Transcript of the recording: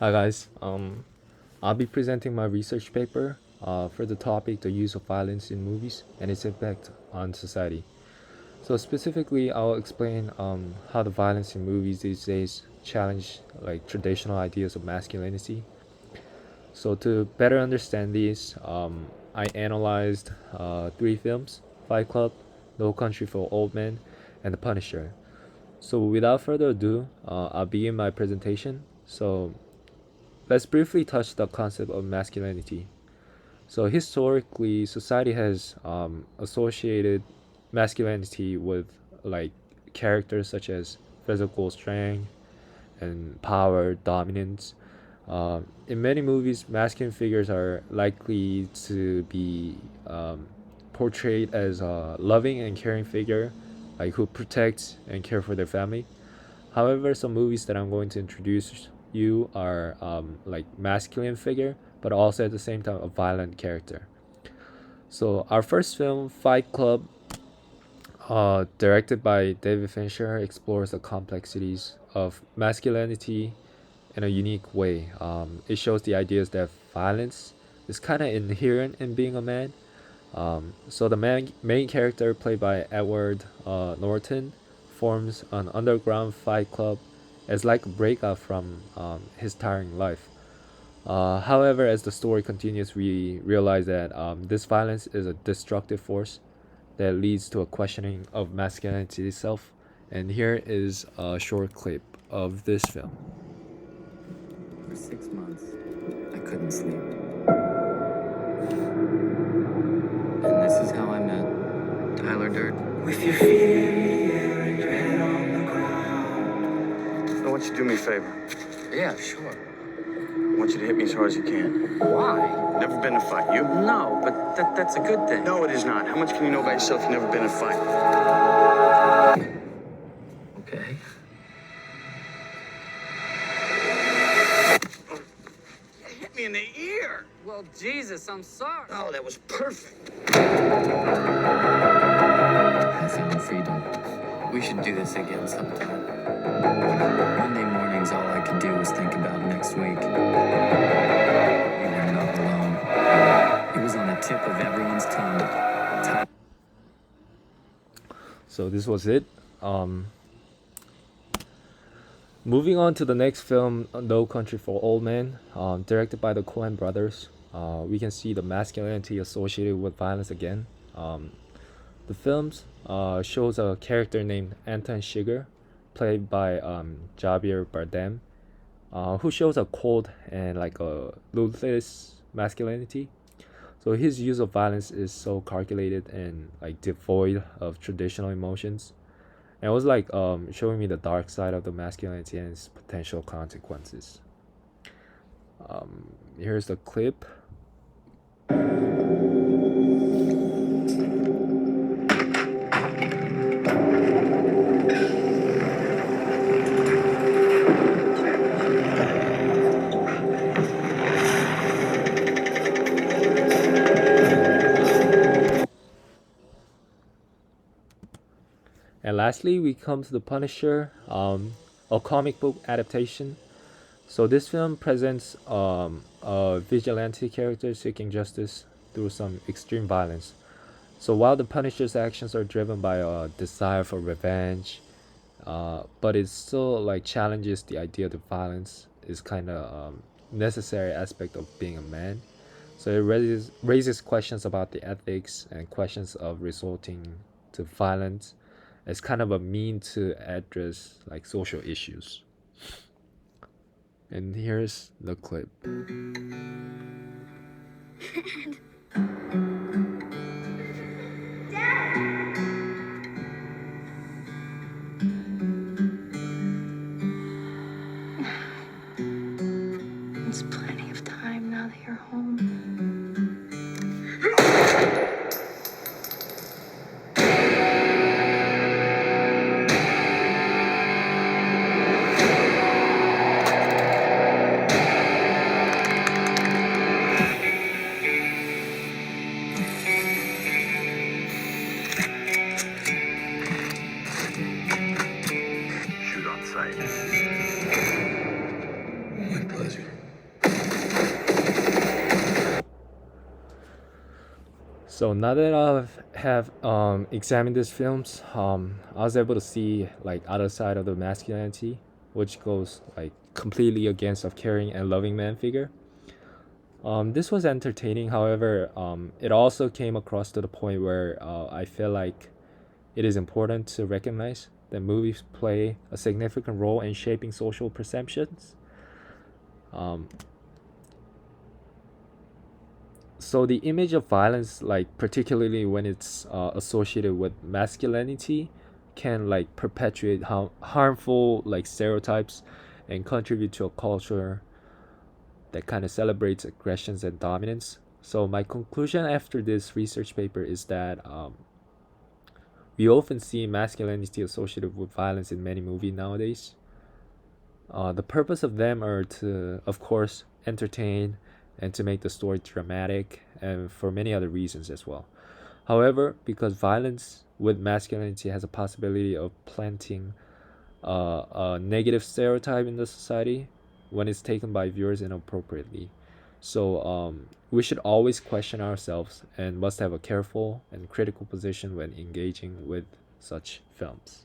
Hi guys. I'll be presenting my research paper for the topic the use of violence in movies and its impact on society. So specifically, I'll explain how the violence in movies these days challenge like traditional ideas of masculinity. So to better understand these, I analyzed three films: Fight Club, No Country for Old Men, and The Punisher. So without further ado, I'll begin my presentation. So let's briefly touch the concept of masculinity. So historically, society has associated masculinity with like characters such as physical strength and power, dominance. In many movies, masculine figures are likely to be portrayed as a loving and caring figure, like who protects and care for their family. However, some movies that I'm going to introduce you are like masculine figure, but also at the same time a violent character. So our first film, Fight Club, directed by David Fincher, explores the complexities of masculinity in a unique way. It shows the ideas that violence is kind of inherent in being a man. So the main character, played by Edward Norton, forms an underground fight club as like a breakout from his tiring life. However, as the story continues, we realize that this violence is a destructive force that leads to a questioning of masculinity itself. And here is a short clip of this film. For 6 months, I couldn't sleep. And this is how I met Tyler Durden. With your fear and your head on the ground. I want you to do me a favor. Yeah, sure. I want you to hit me as hard as you can. Why? Never been in a fight. You? No, but that's a good thing. No, it is not. How much can you know about yourself? You've never been in a fight. Okay. You hit me in the ear. Well, Jesus, I'm sorry. Oh, that was perfect. I found freedom. We should do this again sometime. Monday mornings, all I could do was think about next week. We were not alone. It was on the tip of everyone's tongue. So this was it. Moving on to the next film, No Country for Old Men, directed by the Coen brothers. We can see the masculinity associated with violence again. The film shows a character named Anton Chigurh, played by Javier Bardem, who shows a cold and like a ruthless masculinity. So his use of violence is so calculated and like devoid of traditional emotions. And it was like showing me the dark side of the masculinity and its potential consequences. Here's the clip. And lastly, we come to The Punisher, a comic book adaptation. So this film presents a vigilante character seeking justice through some extreme violence. So while the Punisher's actions are driven by a desire for revenge, but it still like challenges the idea that violence is kind of necessary aspect of being a man. So it raises questions about the ethics and questions of resorting to violence as kind of a mean to address like social issues. And here's the clip. It's plenty of time now that you're home. Shoot on sight. My pleasure. So now that I have examined these films, I was able to see like other side of the masculinity, which goes like completely against of caring and loving man figure. This was entertaining. However, it also came across to the point where I feel like it is important to recognize that movies play a significant role in shaping social perceptions. Um, so the image of violence, like particularly when it's associated with masculinity, can like perpetuate harmful like stereotypes and contribute to a culture that kind of celebrates aggressions and dominance. So my conclusion after this research paper is that we often see masculinity associated with violence in many movies nowadays. The purpose of them are to, of course, entertain and to make the story dramatic, and for many other reasons as well. However, because violence with masculinity has a possibility of planting a negative stereotype in the society when it's taken by viewers inappropriately. So we should always question ourselves and must have a careful and critical position when engaging with such films.